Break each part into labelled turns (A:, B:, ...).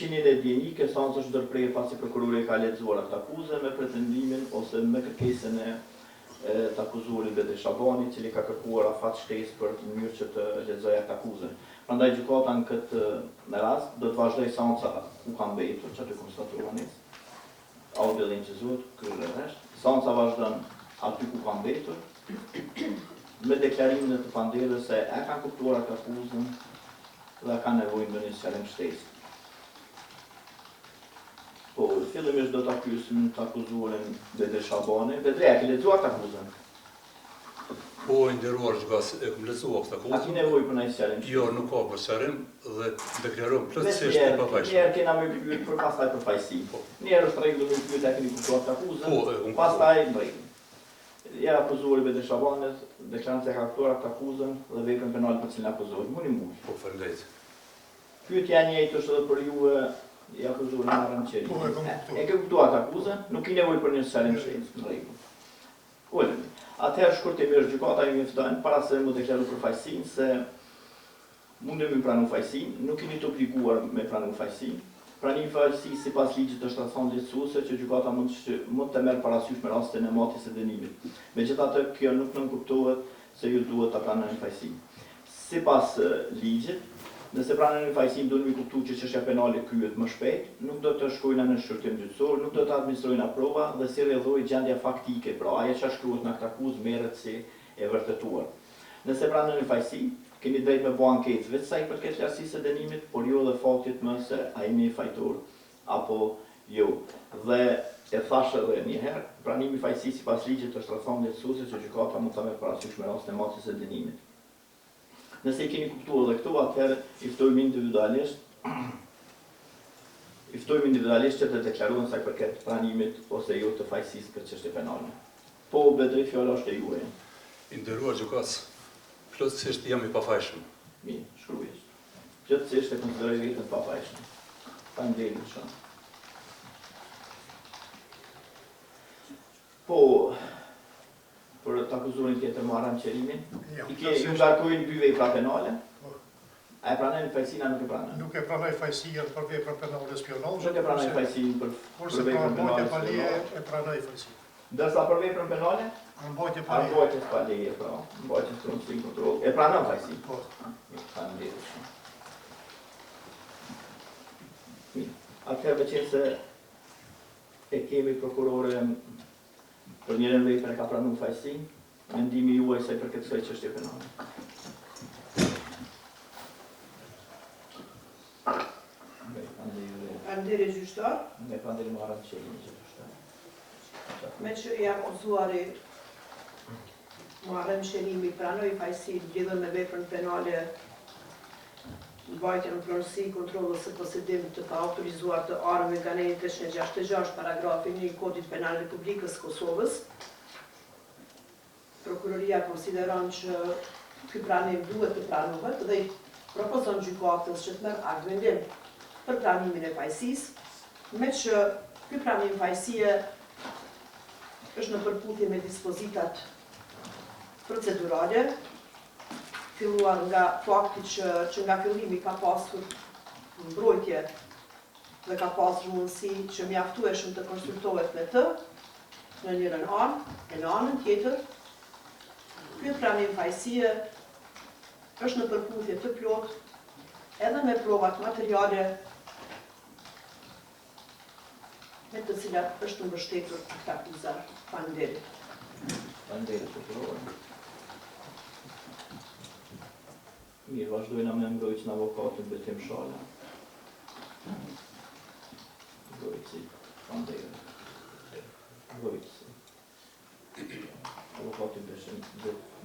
A: Fuqinë e dienike, seanca është ndërprerë pasi prokurori ka lexuar atë akuzën me pretendimin ose me kërkesën e të akuzuarit Bedri Shabani, i cili ka kërkuar afat shtesë për në mënyrë që të lexojë atë akuzën. Prandaj gjykata në këtë rast do të vazhdojë seanca ku ka mbetur, që aty konstatuan audio incizuar kryerërisht. Seanca vazhdon aty ku ka mbetur me deklarimin e të panderës se e kanë kuptuar atë akuzën dhe ka nevojë ndonjë sqarim shtesë. Po, fillimisht do ta pyesim të akuzuarin Bedri Shabani. Bedri, a ke lexuar të akuzën?
B: Po, i nderuar gjykas, e kam lexuar këtë akuzë.
A: A ke nevojë për ndonjë sqarim?
B: Jo, nuk ka për sqarim dhe deklaroj plotësisht të pafajshëm.
A: Njerë kena me pyet për pastaj për fajsi. Njerë është rregull me pyet a keni kuptuar të akuzën.
B: Po,
A: pastaj në rregull. Ja akuzuari Bedri Shabani deklaron se ka kuptuar të akuzën dhe veprën penale për cilën akuzohet. Mundi mund.
B: Po, faleminderit.
A: Pyetja e njëjtë është edhe për ju i akuzuar në Arrançeli. E ke kuptuar të akuzën, nuk i nevojë për një sqarim shtesë, në rregull. Ulemi. Atëherë shkurtimisht gjykata ju mjofton para se më deklaru për fajsinë se mundem me pranu fajsinë, nuk jeni të obliguar me pranu fajsinë. Pranimi i fajsisë sipas ligjit është rrethon lehtësuese që gjykata mund të merr parasysh me rastin e matjes së dënimit. Megjithatë, kjo nuk nënkuptohet se ju duhet ta pranoni fajsinë. Sipas ligjit, nëse pranoni fajsinë duhet të kuptuar që çështja penale kryhet më shpejt, nuk do të shkojnë në shkërtim gjyqësor, nuk do të administrojnë prova dhe si rrjedhohet gjendja faktike, pra ajo që shkruhet në këtë akuzë merret si e vërtetuar. Nëse pranoni fajsinë, keni drejt me bë anketë vetë sa i përket lartësisë së dënimit, por jo edhe faktit më se a jeni fajtor apo jo. Dhe e thash edhe një herë, pranimi i fajsisë sipas ligjit është rrethon lehtësuese që gjykata mund ta merr parasysh me rastin e matjes së dënimit. Nëse i keni kuptuar edhe këtu, atëherë i ftojmë individualisht që të deklarojnë sa i përket pranimit ose jo të fajsisë për çështje penale. Po, Bedri, fjala është e juaj.
B: I nderuar gjykas, plotësisht jam i pafajshëm.
A: Mirë, shkruaj. Plotësisht e konsideroj veten pafajshëm. Faleminderit shumë. Po, për të akuzuarin tjetër më Arrançelimin, i ju ngarkojnë dy vepra penale. A e pranojnë fajsinë, nuk e pranojnë?
C: Nuk e pranoj fajsinë për veprën penale spionazhe.
A: Nuk e pranoj fajsinë për veprën penale
C: spionazhe. E pranoj fajsinë.
A: Ndërsa për veprën penale? Arbojtjes pa leje, pra. Mbajtjes për nësin kontrol. E pranon fajsinë?
C: Po.
A: Faleminderit shumë. Atëherë veçën se e kemi prokurore për njërin vepër e ka pranuar fajsinë, mendimi juaj sa i përket kësaj çështje penale.
D: Faleminderit gjyqtar.
A: Ne faleminderit më Arrançelin gjyqtar.
D: Me që i akuzuari Muharrem Shelimi pranoi fajsinë lidhur me veprën penale mbajtjen në pronësi kontrollës së posedimit të pa autorizuar të armëve nga neni 366 paragrafi 1 i Kodit Penal Republikës Kosovës. Prokuroria konsideron që ky pranim duhet të pranohet dhe i propozon gjykatës që të merr akt vendim për pranimin e fajsisë, me që ky pranim fajsie është në përputhje me dispozitat procedurale, filluar nga fakti që nga fillimi ka pasur mbrojtje dhe ka pasur mundësi që mjaftueshëm të konsultohet me të në njërin anë, e në anën tjetër, ky pranim fajsie është në përputhje të plot edhe me provat materiale me të cilat është mbështetur këtë akuzar. Faleminderit.
A: Faleminderit, prokurore. Mirë, vazhdojna me mbrojtjen e avokatit Betim Shala. Mbrojtësi, faleminderit. Mbrojtësi. Avokati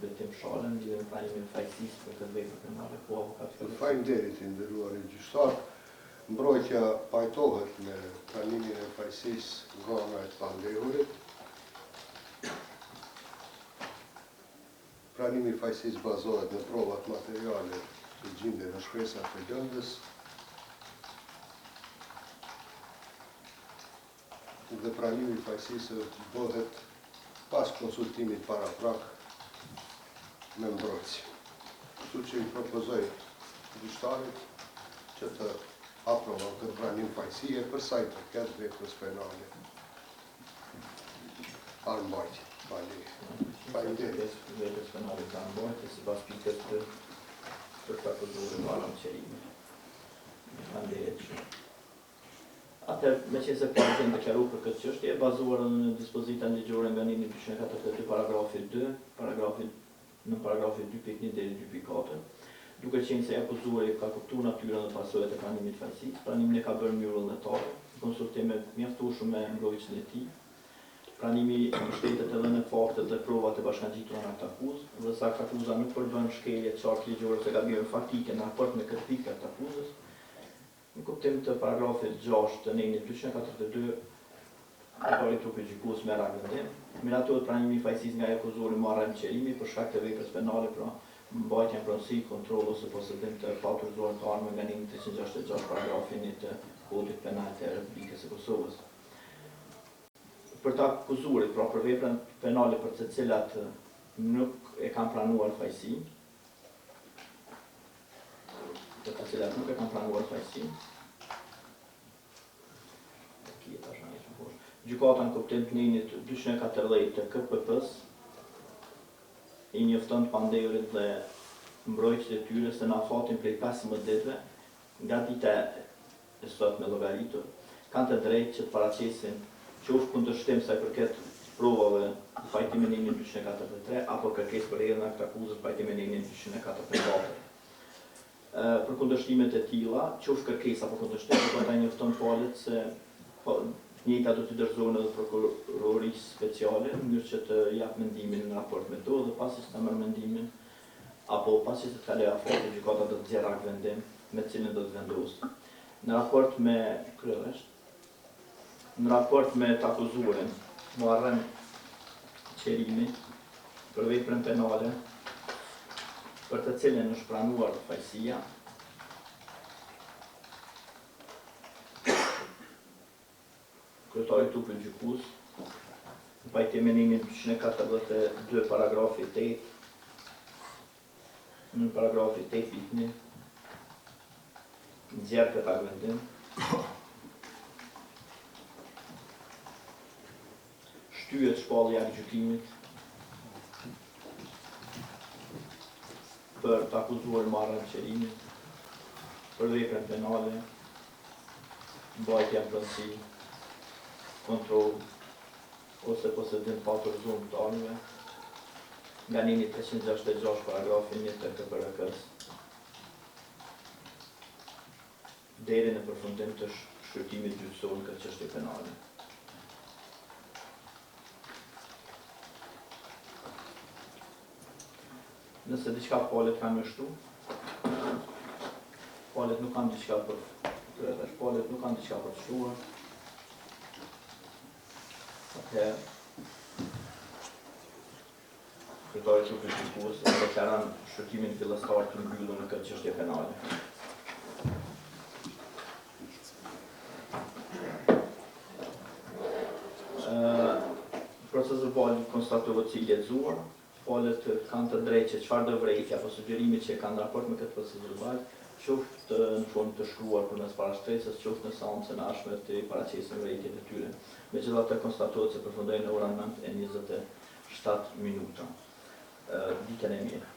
A: Betim Shala lidhur me pranimin e fajsisë për këtë vepër penale, po avokati.
E: Faleminderit, i nderuar gjyqtar. Mbrojtja pajtohet me pranimin e fajsisë nga ana e pandehurit. Pranimi i fajsisë bazohet në provat materiale që gjenden në shkresat e lëndës dhe pranimi i fajsisë bëhet pas konsultimit paraprak me mbrojtje. Kështu që i propozoj gjyqtarit që të aprovon këtë pranim fajësie për sa i përket veprës penale. Armbajtje, faleminderit.
A: Veprës penale të armbajtje, sipas pikës të të akuzuar marrën qërimi. Faleminderit shumë. Atëherë, me që se parë të deklaru për këtë çështje, bazuar në dispozitën ligjore nga 1.42 paragrafi 2, në paragrafi 2.1 deri 2.4, duke qenë se akuzuari ka kuptuar natyrën dhe pasojat e pranimit të fajësisë, pranimin e ka bërë në mënyrë vullnetare, konsultim me mjaftueshëm me mbrojtjen e tij. Pranimi mbështetet edhe në faktet dhe provat e bashkangjitura në akt akuzë, dhe sa akuza nuk përbën shkelje të qartë ligjore se gabime faktike në raport me këtë pikë të akuzës. Në kuptim të paragrafit 6 të nenit 242, autori trupi gjykues merr vendim, miratohet pranimi i fajësisë nga akuzuari marrën qërimi për shkak të veprës penale, pra mbajtjen pronësi, kontroll ose posedim të paautorizuar të armë nga neni 366 paragrafin të Kodit Penal të Republikës së Kosovës. Për të akuzuarit, pra për veprën penale për të cilat nuk e kanë pranuar fajësi, gjykata në kuptim të nenit 214 të KPP-s i njofton të pandehurit dhe mbrojtjet e tyre se në afatin prej 15 ditëve nga dita e sot me llogaritur, kanë të drejtë që të paraqesin qoftë kundërshtim sa i përket provave pajtimi në nenit 243 apo kërkesë për errën akt akuzës pajtimi në nenit 244. Për kundërshtimet e tilla, qoftë kërkesa apo kundërshtim, ata njofton palët se njëjta do t'i dorëzohen edhe prokurorisë speciale në mënyrë që të jap mendimin në raport me to dhe pasi të marrë mendimin apo pasi të kalojë afati, gjykata do të nxjerrë akt vendim me të cilin do të vendosë. Në raport me në raport me të akuzuarin, marrën qërimi për veprën penale për të cilën është pranuar fajësia, kryetari i trupit gjykues, në pajtim me nenin 242 paragrafi 8, në paragrafi 8.1, nxjerr këtë akt vendim. Shtyhet shpallja e gjykimit për të akuzuar marrën qërimi, për veprën penale, mbajtja pronësi, kontroll ose posedim pa autorizuar të armëve nga neni 366 paragrafin 1 të KPRK-s deri në përfundim të shqyrtimit gjyqësor në këtë çështje penale. Nëse diçka palët kanë mështu, palët nuk kanë diçka për palët nuk kanë diçka për të shtuar. Atëherë, kryetari i trupit gjykues deklaron shqyrtimin fillestar të mbyllur në këtë çështje penale. Procesi verbal konstatohet si i lexuar. Palët kanë të drejtë që çfarëdo vërejtje apo sugjerimi që kanë raport me këtë proces verbal, qoftë në formë të shkruar përmes parashtresës, qoftë në seancën e ardhshme të paraqesin vërejtjet e tyre. Megjithatë konstatohet se përfundojnë në orën 9:27 minuta. Ditën e mirë.